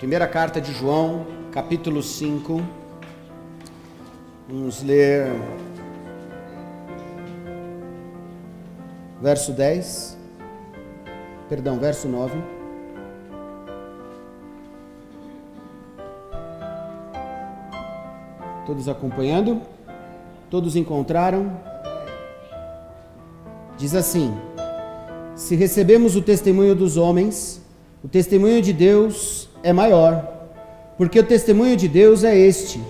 Primeira carta de João, capítulo 5. Vamos ler verso 9. Todos acompanhando? Todos encontraram? Diz assim: se recebemos o testemunho dos homens, o testemunho de Deus é maior, porque o testemunho de Deus é este,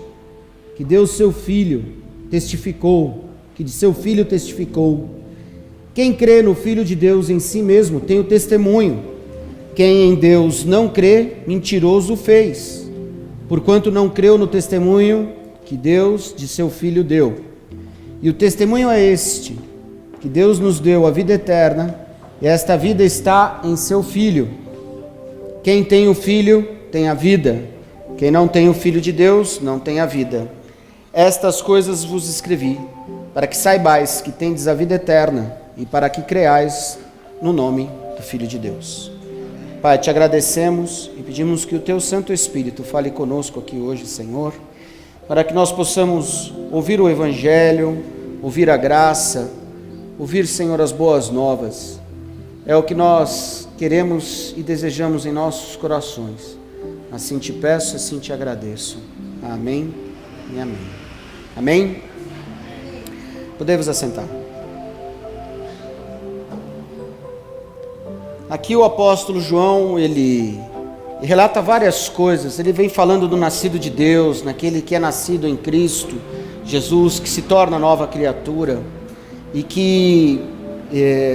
que Deus seu Filho testificou, que de seu Filho testificou. Quem crê no Filho de Deus em si mesmo tem o testemunho. Quem em Deus não crê, mentiroso fez, porquanto não creu no testemunho que Deus de seu Filho deu. E o testemunho é este, que Deus nos deu a vida eterna, e esta vida está em seu Filho. Quem tem o Filho tem a vida. Quem não tem o Filho de Deus não tem a vida. Estas coisas vos escrevi, para que saibais que tendes a vida eterna, e para que creais no nome do Filho de Deus. Pai, te agradecemos e pedimos que o teu Santo Espírito fale conosco aqui hoje, Senhor, para que nós possamos ouvir o Evangelho, ouvir a graça, ouvir, Senhor, as boas novas. É o que nós queremos e desejamos em nossos corações. Assim te peço, assim te agradeço. Amém e amém. Amém? Podemos assentar. Aqui o apóstolo João, ele relata várias coisas. Ele vem falando do nascido de Deus, naquele que é nascido em Cristo Jesus, que se torna nova criatura, e que,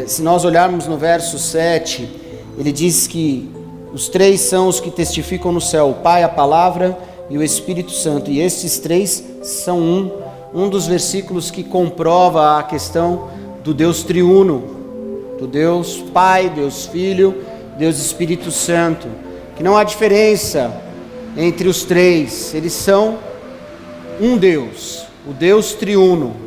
se nós olharmos no verso 7, ele diz que os três são os que testificam no céu: o Pai, a Palavra e o Espírito Santo, e estes três são um dos versículos que comprova a questão do Deus triuno, do Deus Pai, Deus Filho, Deus Espírito Santo, que não há diferença entre os três, eles são um Deus, o Deus triuno.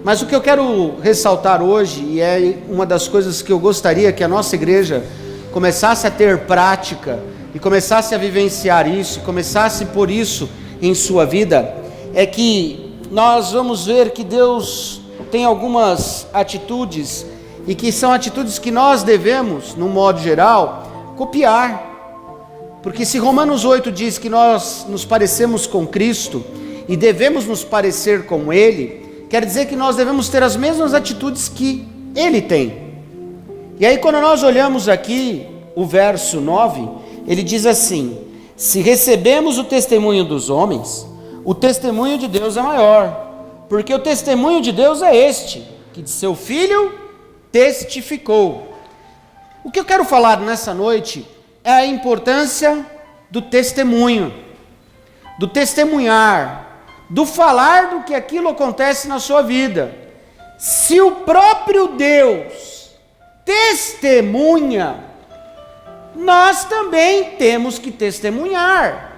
Mas o que eu quero ressaltar hoje, e é uma das coisas que eu gostaria que a nossa igreja começasse a ter prática, e começasse a vivenciar isso, e começasse por isso em sua vida, é que nós vamos ver que Deus tem algumas atitudes, e que são atitudes que nós devemos, no modo geral, copiar. Porque se Romanos 8 diz que nós nos parecemos com Cristo, e devemos nos parecer com Ele, quer dizer que nós devemos ter as mesmas atitudes que Ele tem. E aí quando nós olhamos aqui o verso 9, ele diz assim: se recebemos o testemunho dos homens, o testemunho de Deus é maior, porque o testemunho de Deus é este, que de seu Filho testificou. O que eu quero falar nessa noite é a importância do testemunho, do testemunhar, do falar do que aquilo acontece na sua vida. Se o próprio Deus testemunha, nós também temos que testemunhar,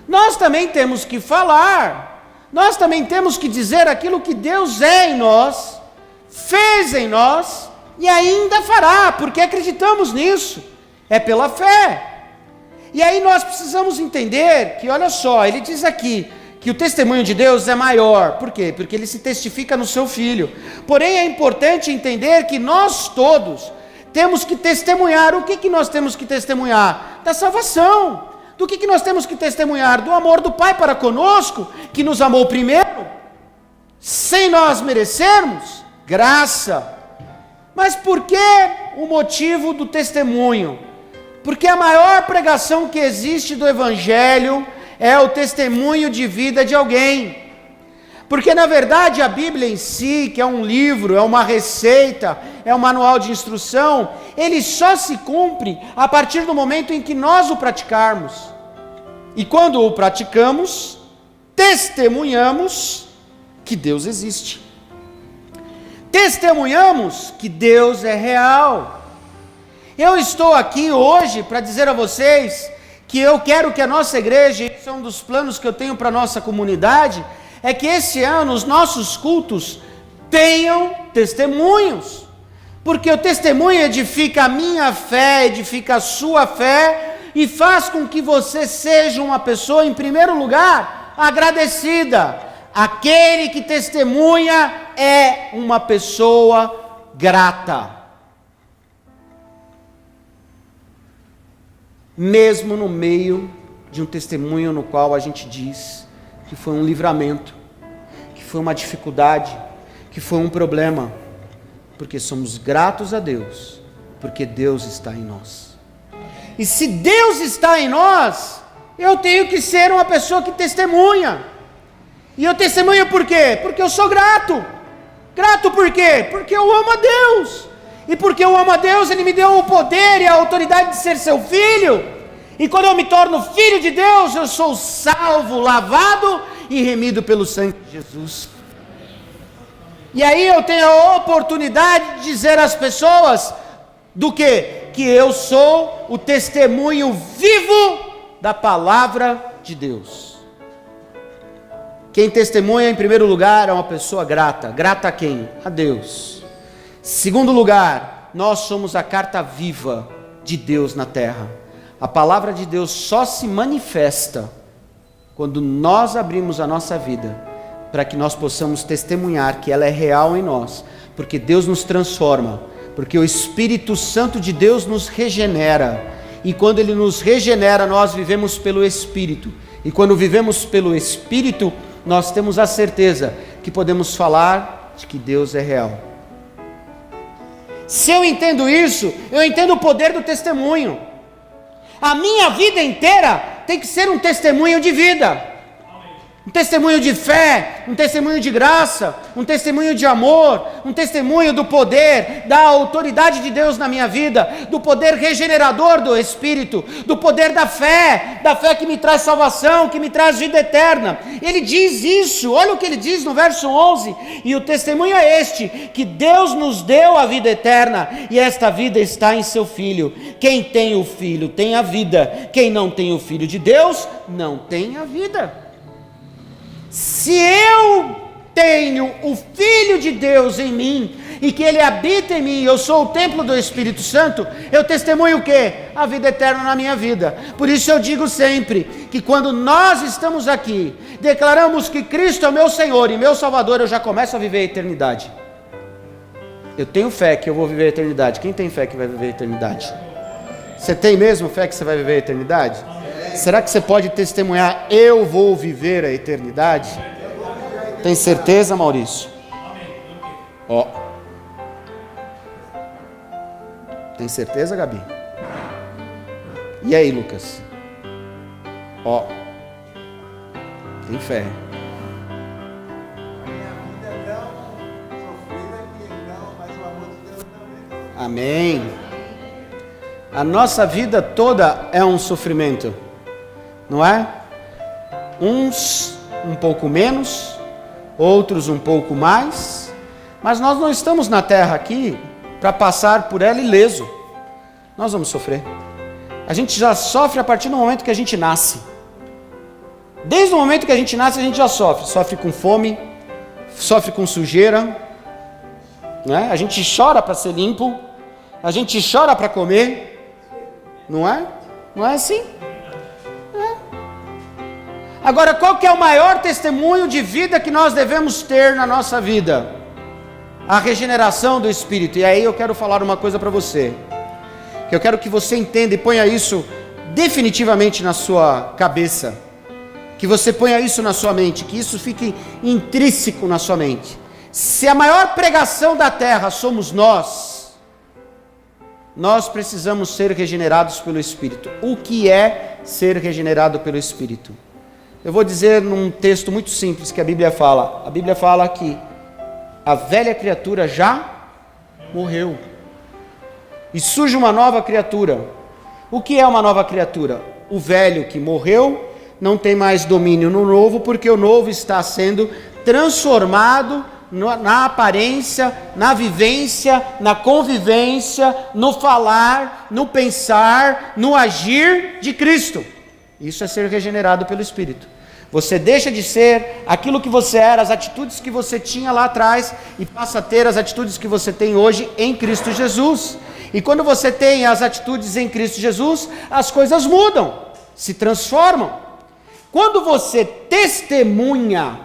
nós também temos que falar, nós também temos que dizer aquilo que Deus é em nós, fez em nós e ainda fará, porque acreditamos nisso, é pela fé. E aí nós precisamos entender que, olha só, ele diz aqui que o testemunho de Deus é maior. Por quê? Porque ele se testifica no seu Filho. Porém, é importante entender que nós todos temos que testemunhar. O que nós temos que testemunhar? Da salvação. Do que nós temos que testemunhar? Do amor do Pai para conosco, que nos amou primeiro, sem nós merecermos, graça. Mas por que o motivo do testemunho? Porque a maior pregação que existe do Evangelho é o testemunho de vida de alguém. Porque na verdade a Bíblia em si, que é um livro, é uma receita, é um manual de instrução, ele só se cumpre a partir do momento em que nós o praticarmos. E quando o praticamos, testemunhamos que Deus existe. Testemunhamos que Deus é real. Eu estou aqui hoje para dizer a vocês que eu quero que a nossa igreja, esse é um dos planos que eu tenho para a nossa comunidade, é que esse ano os nossos cultos tenham testemunhos, porque o testemunho edifica a minha fé, edifica a sua fé, e faz com que você seja uma pessoa, em primeiro lugar, agradecida. Aquele que testemunha é uma pessoa grata. Mesmo no meio de um testemunho no qual a gente diz que foi um livramento, que foi uma dificuldade, que foi um problema, porque somos gratos a Deus, porque Deus está em nós. E se Deus está em nós, eu tenho que ser uma pessoa que testemunha. E eu testemunho por quê? Porque eu sou grato. Grato por quê? Porque eu amo a Deus. E porque eu amo a Deus, Ele me deu o poder e a autoridade de ser seu filho. E quando eu me torno filho de Deus, eu sou salvo, lavado e remido pelo sangue de Jesus. E aí eu tenho a oportunidade de dizer às pessoas do quê? Que eu sou o testemunho vivo da palavra de Deus. Quem testemunha, em primeiro lugar, é uma pessoa grata. Grata a quem? A Deus. Segundo lugar, nós somos a carta viva de Deus na terra. A palavra de Deus só se manifesta quando nós abrimos a nossa vida, para que nós possamos testemunhar que ela é real em nós, porque Deus nos transforma, porque o Espírito Santo de Deus nos regenera, e quando Ele nos regenera, nós vivemos pelo Espírito, e quando vivemos pelo Espírito, nós temos a certeza que podemos falar de que Deus é real. Se eu entendo isso, eu entendo o poder do testemunho. A minha vida inteira tem que ser um testemunho de vida. Um testemunho de fé, um testemunho de graça, um testemunho de amor, um testemunho do poder, da autoridade de Deus na minha vida, do poder regenerador do Espírito, do poder da fé que me traz salvação, que me traz vida eterna. Ele diz isso, olha o que ele diz no verso 11, e o testemunho é este, que Deus nos deu a vida eterna, e esta vida está em seu Filho. Quem tem o Filho tem a vida, quem não tem o Filho de Deus, não tem a vida. Se eu tenho o Filho de Deus em mim, e que Ele habita em mim, eu sou o templo do Espírito Santo, eu testemunho o quê? A vida eterna na minha vida. Por isso eu digo sempre, que quando nós estamos aqui, declaramos que Cristo é o meu Senhor e meu Salvador, eu já começo a viver a eternidade. Eu tenho fé que eu vou viver a eternidade. Quem tem fé que vai viver a eternidade? Você tem mesmo fé que você vai viver a eternidade? Será que você pode testemunhar, eu vou viver a eternidade? Tem certeza, Maurício? Ó. Tem certeza, Gabi? E aí, Lucas? Ó. Tem fé. Amém. A nossa vida toda é um sofrimento, não é? Uns um pouco menos, outros um pouco mais, mas nós não estamos na terra aqui para passar por ela ileso. Nós vamos sofrer. A gente já sofre a partir do momento que a gente nasce. Desde o momento que a gente nasce, a gente já sofre. Sofre com fome, sofre com sujeira, né? A gente chora para ser limpo, a gente chora para comer, não é? Não é assim? É. Agora, qual que é o maior testemunho de vida que nós devemos ter na nossa vida? A regeneração do Espírito. E aí eu quero falar uma coisa para você, que eu quero que você entenda e ponha isso definitivamente na sua cabeça, que você ponha isso na sua mente, que isso fique intrínseco na sua mente. Se a maior pregação da terra somos nós precisamos ser regenerados pelo Espírito. O que é ser regenerado pelo Espírito? Eu vou dizer num texto muito simples que a Bíblia fala. A Bíblia fala que a velha criatura já morreu e surge uma nova criatura. O que é uma nova criatura? O velho que morreu não tem mais domínio no novo, porque o novo está sendo transformado na aparência, na vivência, na convivência, no falar, no pensar, no agir de Cristo. Isso é ser regenerado pelo Espírito. Você deixa de ser aquilo que você era, as atitudes que você tinha lá atrás, e passa a ter as atitudes que você tem hoje em Cristo Jesus. E quando você tem as atitudes em Cristo Jesus, as coisas mudam, se transformam. Quando você testemunha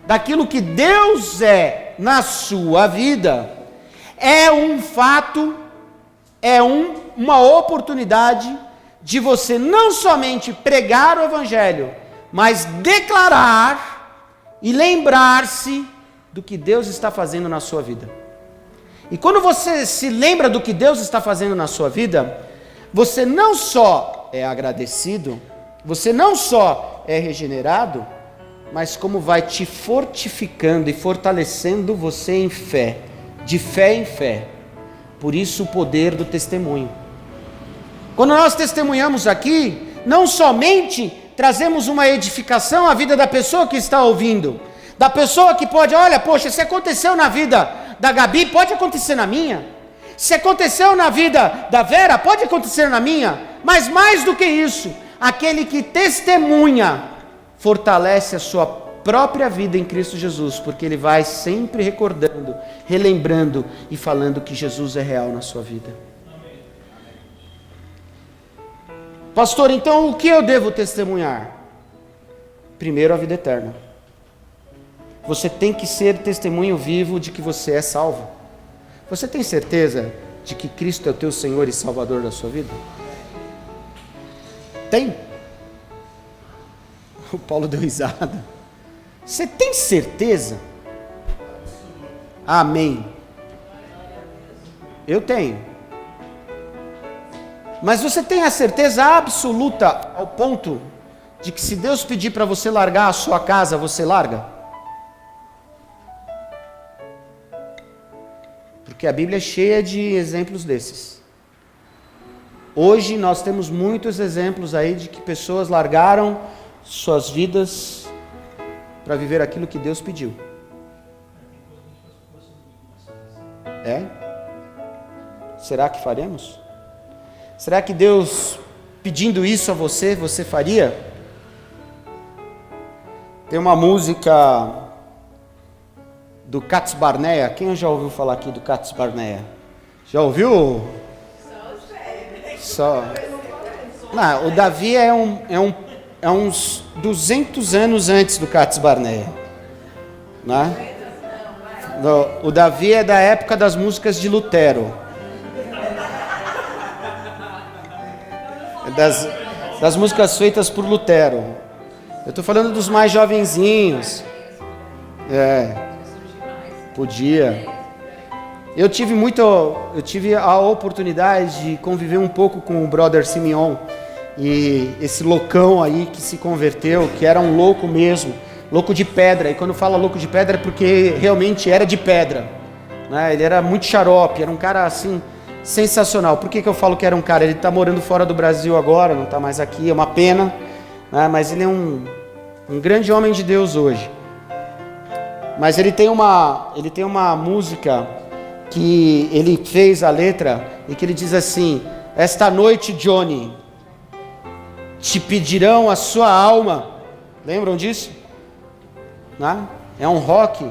daquilo que Deus é na sua vida, é um fato, uma oportunidade de você não somente pregar o Evangelho, mas declarar e lembrar-se do que Deus está fazendo na sua vida. E quando você se lembra do que Deus está fazendo na sua vida, você não só é agradecido, você não só é regenerado, mas como vai te fortificando e fortalecendo você em fé, de fé em fé. Por isso o poder do testemunho. Quando nós testemunhamos aqui, não somente trazemos uma edificação à vida da pessoa que está ouvindo, da pessoa que pode, olha, poxa, se aconteceu na vida da Gabi, pode acontecer na minha. Se aconteceu na vida da Vera, pode acontecer na minha. Mas mais do que isso, aquele que testemunha, fortalece a sua própria vida em Cristo Jesus, porque ele vai sempre recordando, relembrando e falando que Jesus é real na sua vida. Pastor, então o que eu devo testemunhar? Primeiro, a vida eterna. Você tem que ser testemunho vivo de que você é salvo. Você tem certeza de que Cristo é o teu Senhor e Salvador da sua vida? Tem? O Paulo deu risada. Você tem certeza? Amém. Eu tenho. Mas você tem a certeza absoluta ao ponto de que se Deus pedir para você largar a sua casa, você larga? Porque a Bíblia é cheia de exemplos desses. Hoje nós temos muitos exemplos aí de que pessoas largaram suas vidas para viver aquilo que Deus pediu. É? Será que faremos? Será que Deus, pedindo isso a você, você faria? Tem uma música do Katz Barnea. Quem já ouviu falar aqui do Katz Barnea? Já ouviu? Só. Não, o Davi é uns 200 anos antes do Katz Barnea, né? O Davi é da época das músicas de Lutero. Das músicas feitas por Lutero. Eu estou falando dos mais jovenzinhos. Podia. Eu tive a oportunidade de conviver um pouco com o brother Simeon, e esse loucão aí que se converteu, que era um louco mesmo, louco de pedra. E quando fala louco de pedra é porque realmente era de pedra, né? Ele era muito xarope, era um cara assim sensacional. Por que eu falo que era um cara? Ele está morando fora do Brasil agora, não está mais aqui, é uma pena, né? Mas ele é um grande homem de Deus hoje. Mas ele tem uma música que ele fez a letra e que ele diz assim: esta noite, Johnny, te pedirão a sua alma. Lembram disso? Né? É um rock.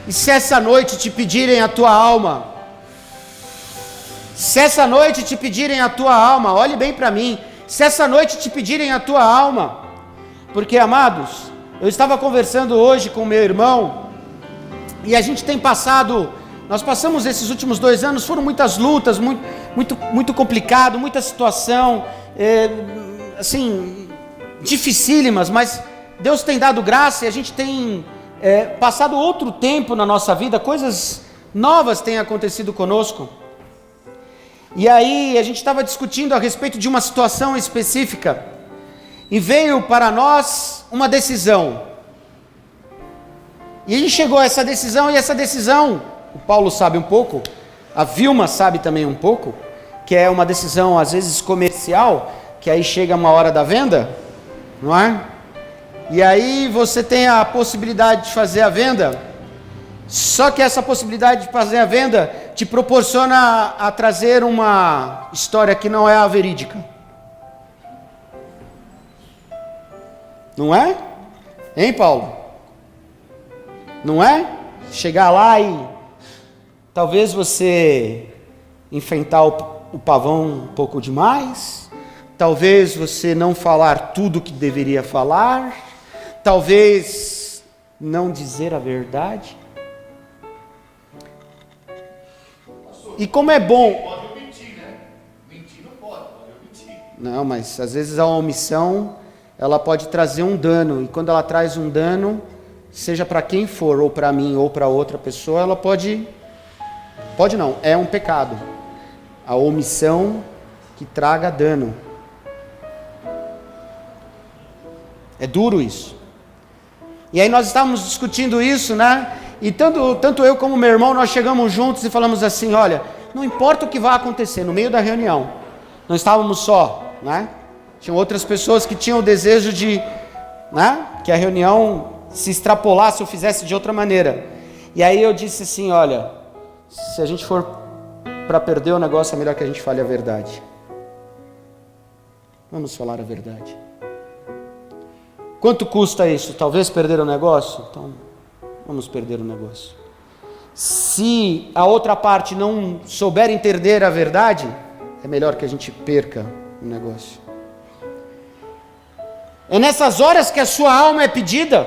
E se essa noite te pedirem a tua alma? Se essa noite te pedirem a tua alma, olhe bem para mim. Se essa noite te pedirem a tua alma, porque, amados, eu estava conversando hoje com meu irmão, e a gente tem nós passamos esses últimos 2 anos, foram muitas lutas, muito complicado, muita situação, assim, dificílimas, mas Deus tem dado graça e a gente tem passado outro tempo na nossa vida, coisas novas têm acontecido conosco. E aí a gente estava discutindo a respeito de uma situação específica, e veio para nós uma decisão. E a gente chegou a essa decisão, e essa decisão, o Paulo sabe um pouco, a Vilma sabe também um pouco, que é uma decisão às vezes comercial, que aí chega uma hora da venda, não é? E aí você tem a possibilidade de fazer a venda, só que essa possibilidade de fazer a venda te proporciona a trazer uma história que não é a verídica. Não é? Hein, Paulo? Não é? Chegar lá e Talvez você enfrentar o pavão um pouco demais. Talvez você não falar tudo o que deveria falar. Talvez não dizer a verdade. E como é bom... Pode omitir, né? Mentir não pode omitir. Não, mas às vezes a omissão, ela pode trazer um dano. E quando ela traz um dano, seja para quem for, ou para mim, ou para outra pessoa, ela pode... Pode não, é um pecado. A omissão que traga dano. É duro isso. E aí nós estávamos discutindo isso, né? E tanto eu como meu irmão, nós chegamos juntos e falamos assim, olha, não importa o que vai acontecer no meio da reunião, não estávamos só, né? Tinham outras pessoas que tinham o desejo de, né? Que a reunião se extrapolasse ou fizesse de outra maneira. E aí eu disse assim, olha, se a gente for para perder o negócio, é melhor que a gente fale a verdade. Vamos falar a verdade. Quanto custa isso? Talvez perder o negócio? Então, vamos perder o negócio. Se a outra parte não souber entender a verdade, é melhor que a gente perca o negócio. É nessas horas que a sua alma é pedida.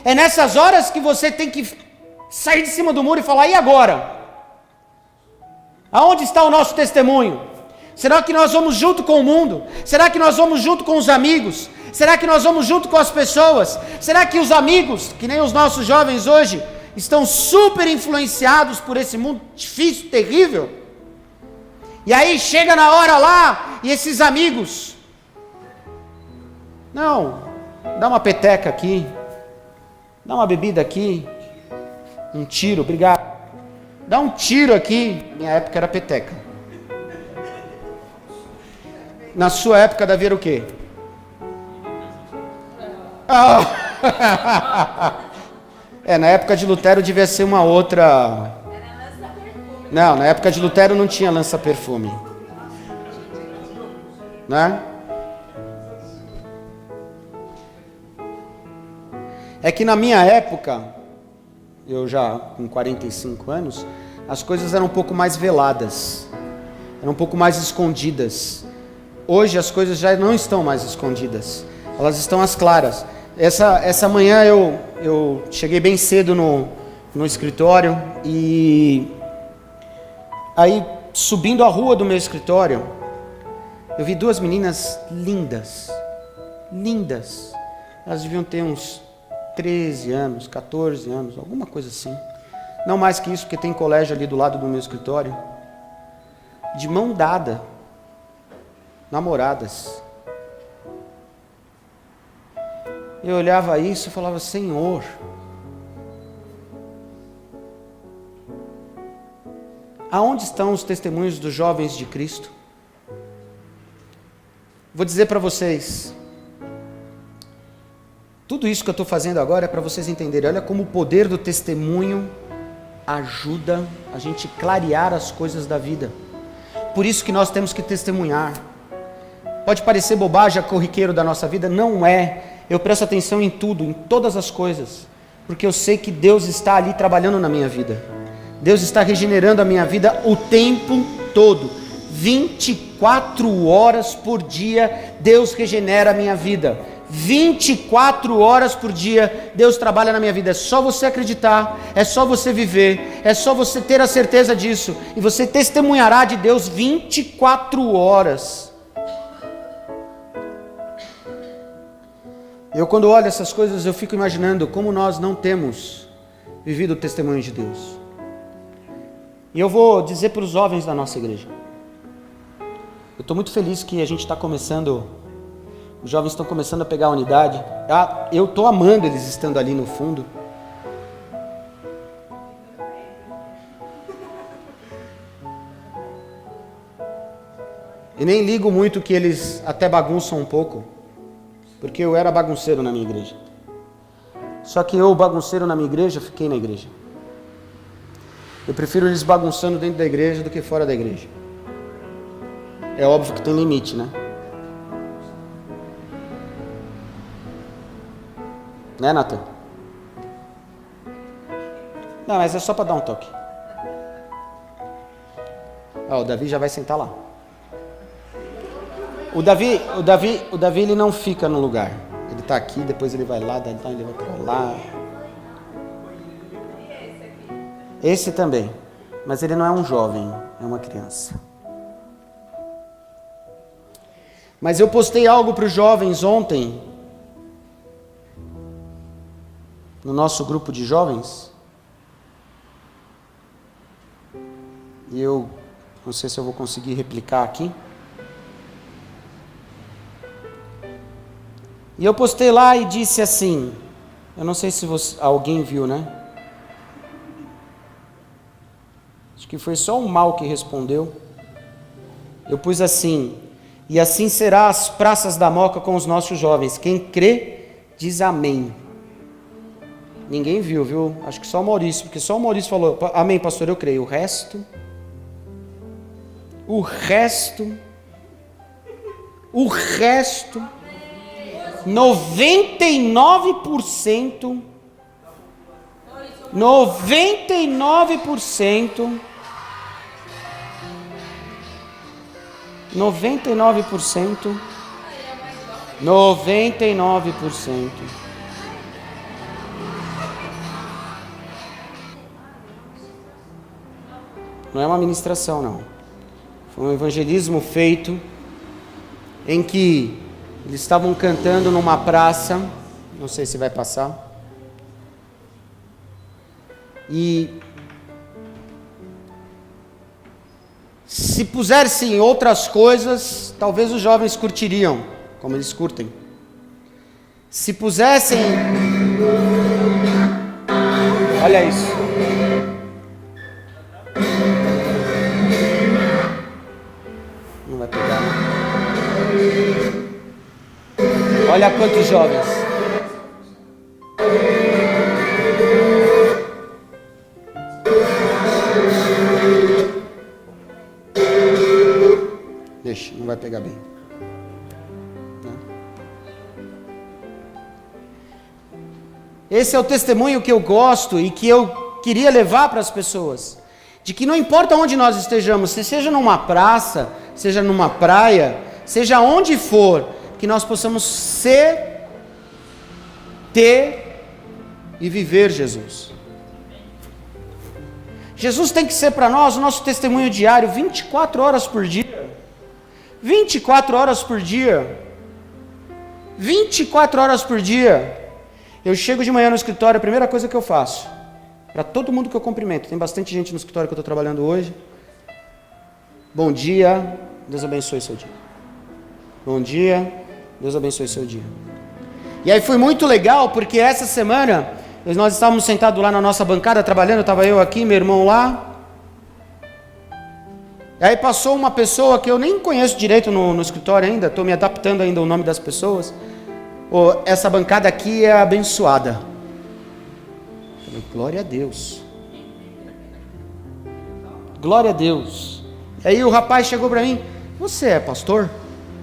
É nessas horas que você tem que sair de cima do muro e falar, e agora? Aonde está o nosso testemunho? Será que nós vamos junto com o mundo? Será que nós vamos junto com os amigos? Será que nós vamos junto com as pessoas? Será que os amigos, que nem os nossos jovens hoje, estão super influenciados por esse mundo difícil, terrível? E aí chega na hora lá, e esses amigos, não, dá uma peteca aqui, dá uma bebida aqui, um tiro, obrigado. Dá um tiro aqui, minha época era peteca. Na sua época, Davi, era o quê? Na época de Lutero devia ser uma outra... Não, na época de Lutero não tinha lança-perfume. Né? É que na minha época, eu já com 45 anos, as coisas eram um pouco mais veladas, eram um pouco mais escondidas. Hoje as coisas já não estão mais escondidas, elas estão às claras. Essa manhã eu cheguei bem cedo no escritório e aí subindo a rua do meu escritório, eu vi duas meninas lindas, lindas. Elas deviam ter uns 13 anos, 14 anos, alguma coisa assim. Não mais que isso, porque tem colégio ali do lado do meu escritório. De mão dada, namoradas. Eu olhava isso e falava, Senhor, aonde estão os testemunhos dos jovens de Cristo? Vou dizer para vocês, tudo isso que eu estou fazendo agora é para vocês entenderem, olha como o poder do testemunho ajuda a gente clarear as coisas da vida. Por isso que nós temos que testemunhar. Pode parecer bobagem, corriqueiro da nossa vida, não é. Eu presto atenção em tudo, em todas as coisas, porque eu sei que Deus está ali trabalhando na minha vida. Deus está regenerando a minha vida o tempo todo. 24 horas por dia, Deus regenera a minha vida. 24 horas por dia, Deus trabalha na minha vida. É só você acreditar, é só você viver, é só você ter a certeza disso, e você testemunhará de Deus 24 horas. Eu quando olho essas coisas, eu fico imaginando como nós não temos vivido o testemunho de Deus. E eu vou dizer para os jovens da nossa igreja, eu estou muito feliz que a gente está começando, os jovens estão começando a pegar a unidade. Eu estou amando eles estando ali no fundo. E nem ligo muito que eles até bagunçam um pouco, porque eu era bagunceiro na minha igreja. Só que eu, bagunceiro na minha igreja, fiquei na igreja. Eu prefiro eles bagunçando dentro da igreja do que fora da igreja. É óbvio que tem limite, né? Né, Nathan? Não, mas é só para dar um toque. O Davi já vai sentar lá. O Davi ele não fica no lugar. Ele está aqui, depois ele vai lá, então ele vai para lá. Esse também. Mas ele não é um jovem, é uma criança. Mas eu postei algo para os jovens ontem, no nosso grupo de jovens. E eu não sei se eu vou conseguir replicar aqui. E eu postei lá e disse assim, eu não sei se alguém viu, né? Acho que foi só um mal que respondeu. Eu pus assim: e assim será as praças da Moca com os nossos jovens. Quem crê, diz amém. Ninguém viu? Acho que só o Maurício, porque só o Maurício falou, amém, pastor, eu creio. O resto, 99%, 99%. Não é uma ministração, não. Foi um evangelismo feito em que eles estavam cantando numa praça, não sei se vai passar, e se pusessem outras coisas, talvez os jovens curtiriam, como eles curtem. Se pusessem... Olha isso. Não vai pegar, né? Olha quantos jovens. Deixa, não vai pegar bem. Esse é o testemunho que eu gosto e que eu queria levar para as pessoas. De que não importa onde nós estejamos, se seja numa praça, seja numa praia, seja onde for, que nós possamos ser, ter e viver Jesus. Jesus tem que ser para nós o nosso testemunho diário, 24 horas por dia. 24 horas por dia. 24 horas por dia. Eu chego de manhã no escritório, a primeira coisa que eu faço, para todo mundo que eu cumprimento, tem bastante gente no escritório que eu estou trabalhando hoje. Bom dia, Deus abençoe seu dia. Bom dia, Deus abençoe seu dia. E aí foi muito legal, porque essa semana, nós estávamos sentados lá na nossa bancada trabalhando, estava eu aqui, meu irmão lá. E aí passou uma pessoa que eu nem conheço direito no escritório ainda, estou me adaptando ainda ao nome das pessoas. Essa bancada aqui é abençoada. Eu falei, glória a Deus. Glória a Deus. E aí o rapaz chegou para mim, você é pastor?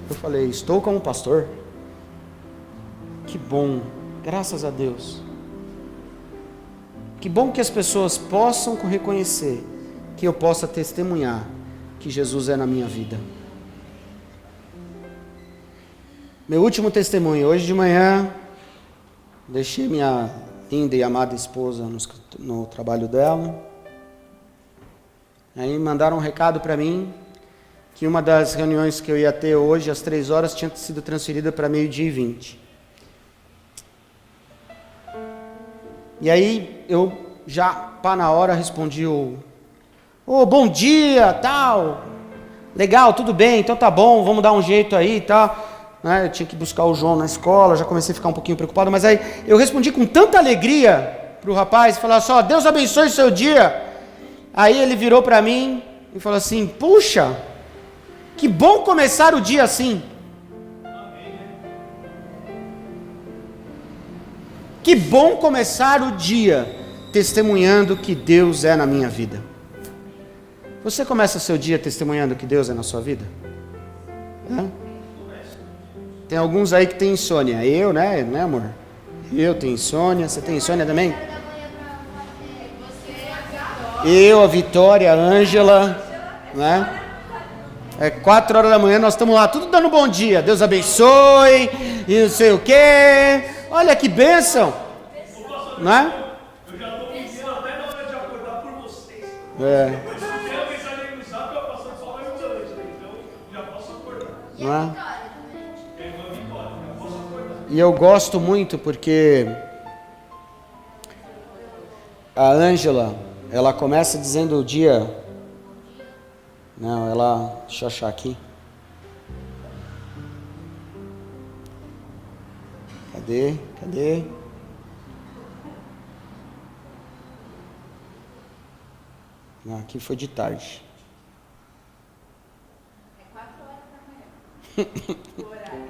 Eu falei, estou como pastor. Que bom, graças a Deus. Que bom que as pessoas possam reconhecer, que eu possa testemunhar que Jesus é na minha vida. Meu último testemunho, hoje de manhã, deixei minha linda e amada esposa no trabalho dela. Aí mandaram um recado para mim, que uma das reuniões que eu ia ter hoje, às 3 horas, tinha sido transferida para 12:20. E aí, eu já, pá na hora, respondi bom dia, tal. Legal, tudo bem, então tá bom, vamos dar um jeito aí e tal. Eu tinha que buscar o João na escola, já comecei a ficar um pouquinho preocupado, mas aí eu respondi com tanta alegria para o rapaz, falar só, Deus abençoe o seu dia. Aí ele virou para mim e falou assim, puxa, que bom começar o dia assim. Que bom começar o dia testemunhando que Deus é na minha vida. Você começa seu dia testemunhando que Deus é na sua vida? Tem alguns aí que tem insônia. Eu, né amor? Eu tenho insônia. Você tem insônia também? Eu, a Vitória, a Ângela. né? É 4 horas da manhã, nós estamos lá, tudo dando bom dia. Deus abençoe, e não sei o quê. Olha que bênção, né? Eu já estou pedindo até na hora de acordar por vocês. É, Tem a mensagem aí no zap, eu passando só mais uns anos, então já posso acordar. não é? É uma vitória, já posso acordar. E eu gosto muito porque a Ângela, ela começa dizendo o dia. Não, ela. Deixa eu achar aqui. Cadê? Não, aqui foi de tarde. É 4 horas da manhã. O horário.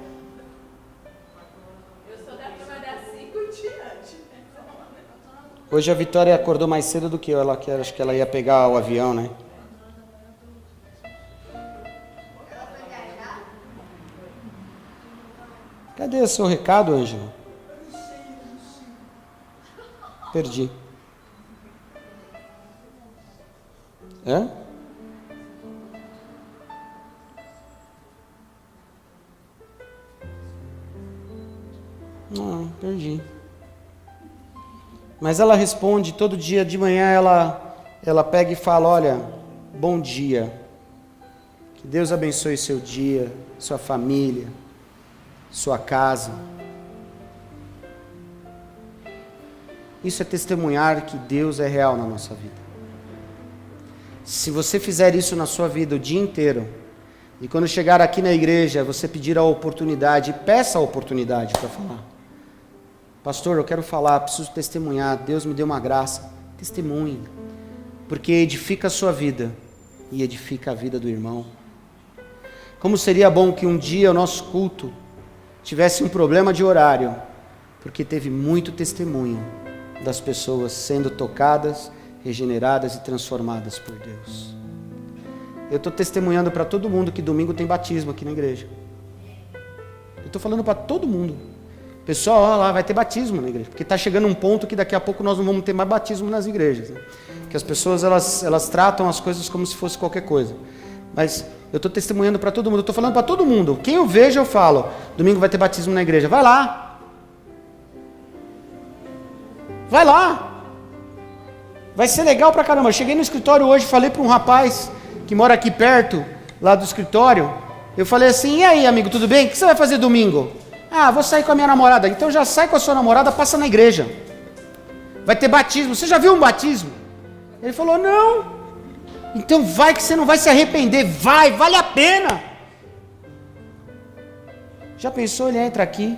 Eu sou da turma das 5 em diante. Hoje a Vitória acordou mais cedo do que eu. Ela quer, acho que ela ia pegar o avião, né? Cadê o seu recado, Ângela? Perdi. É? Não, perdi. Mas ela responde todo dia de manhã, ela pega e fala: olha, bom dia. Que Deus abençoe seu dia, sua família, sua casa. Isso é testemunhar que Deus é real na nossa vida. Se você fizer isso na sua vida o dia inteiro, e quando chegar aqui na igreja, você pedir a oportunidade, peça a oportunidade para falar. Pastor, eu quero falar, preciso testemunhar, Deus me deu uma graça. Testemunhe, porque edifica a sua vida e edifica a vida do irmão. Como seria bom que um dia o nosso culto tivesse um problema de horário, porque teve muito testemunho das pessoas sendo tocadas, regeneradas e transformadas por Deus. Eu estou testemunhando para todo mundo que domingo tem batismo aqui na igreja. Eu estou falando para todo mundo. Pessoal, ó, lá vai ter batismo na igreja, porque está chegando um ponto que daqui a pouco nós não vamos ter mais batismo nas igrejas, né? Que as pessoas elas tratam as coisas como se fosse qualquer coisa. Mas eu estou testemunhando para todo mundo, eu estou falando para todo mundo. Quem eu vejo eu falo, domingo vai ter batismo na igreja, vai lá. Vai lá. Vai ser legal pra caramba. Eu cheguei no escritório hoje, falei para um rapaz que mora aqui perto, lá do escritório. Eu falei assim: e aí, amigo, tudo bem? O que você vai fazer domingo? Ah, vou sair com a minha namorada. Então já sai com a sua namorada, passa na igreja. Vai ter batismo. Você já viu um batismo? Ele falou: não. Então vai que você não vai se arrepender. Vai, vale a pena. Já pensou? Ele entra aqui,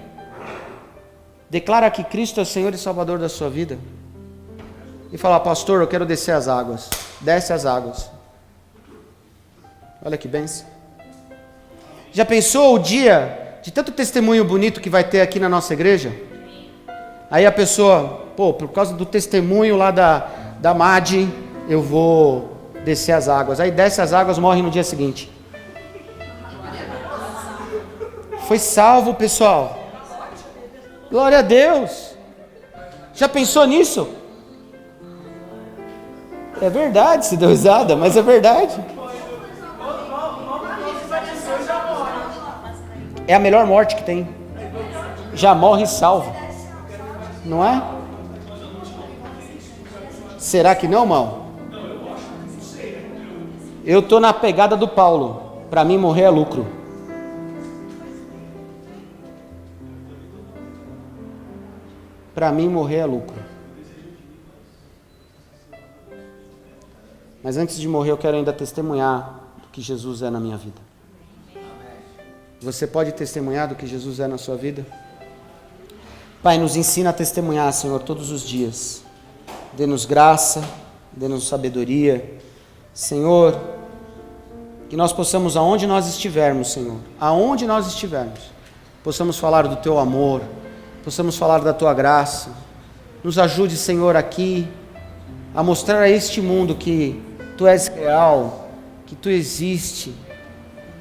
declara que Cristo é o Senhor e Salvador da sua vida, e fala: pastor, eu quero descer as águas. Desce as águas. Olha que bênção. Já pensou o dia de tanto testemunho bonito que vai ter aqui na nossa igreja? Aí a pessoa, por causa do testemunho lá da MAD, eu vou descer as águas. Aí desce as águas, morre no dia seguinte. Foi salvo, pessoal. Glória a Deus. Já pensou nisso? É verdade, se deu risada, mas é verdade. É a melhor morte que tem. Já morre salvo. Não é? Será que não, irmão? Eu estou na pegada do Paulo. Para mim morrer é lucro. Para mim morrer é lucro. Mas antes de morrer eu quero ainda testemunhar do que Jesus é na minha vida. Você pode testemunhar do que Jesus é na sua vida? Pai, nos ensina a testemunhar, Senhor, todos os dias. Dê-nos graça, dê-nos sabedoria. Senhor, que nós possamos, aonde nós estivermos, Senhor, aonde nós estivermos, possamos falar do Teu amor, possamos falar da Tua graça. Nos ajude, Senhor, aqui a mostrar a este mundo que Tu és real, que Tu existe,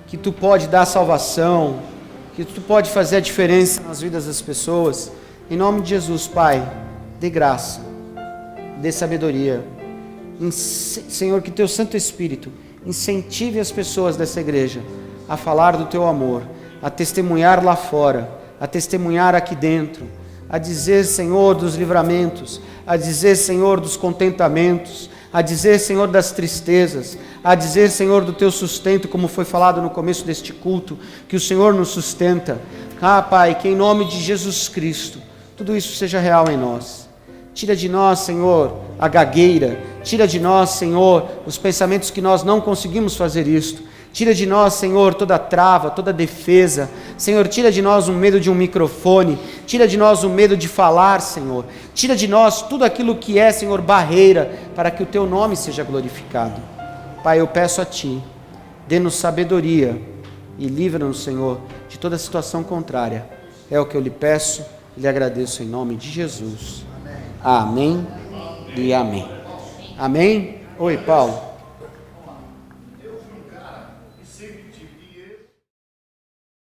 que Tu pode dar salvação, que Tu pode fazer a diferença nas vidas das pessoas. Em nome de Jesus, Pai, dê graça, dê sabedoria. Senhor, que Teu Santo Espírito Incentive as pessoas dessa igreja a falar do teu amor, a testemunhar lá fora, a testemunhar aqui dentro, a dizer, Senhor, dos livramentos, a dizer, Senhor, dos contentamentos, a dizer, Senhor, das tristezas, a dizer, Senhor, do teu sustento, como foi falado no começo deste culto, que o Senhor nos sustenta. Pai, que em nome de Jesus Cristo, tudo isso seja real em nós. Tira de nós, Senhor, a gagueira, tira de nós, Senhor, os pensamentos que nós não conseguimos fazer isto. Tira de nós, Senhor, toda trava, toda defesa. Senhor, tira de nós o medo de um microfone. Tira de nós o medo de falar, Senhor. Tira de nós tudo aquilo que é, Senhor, barreira, para que o Teu nome seja glorificado. Pai, eu peço a Ti, dê-nos sabedoria e livra-nos, Senhor, de toda situação contrária. É o que eu lhe peço e lhe agradeço em nome de Jesus. Amém e amém. Amém? Oi, Paulo.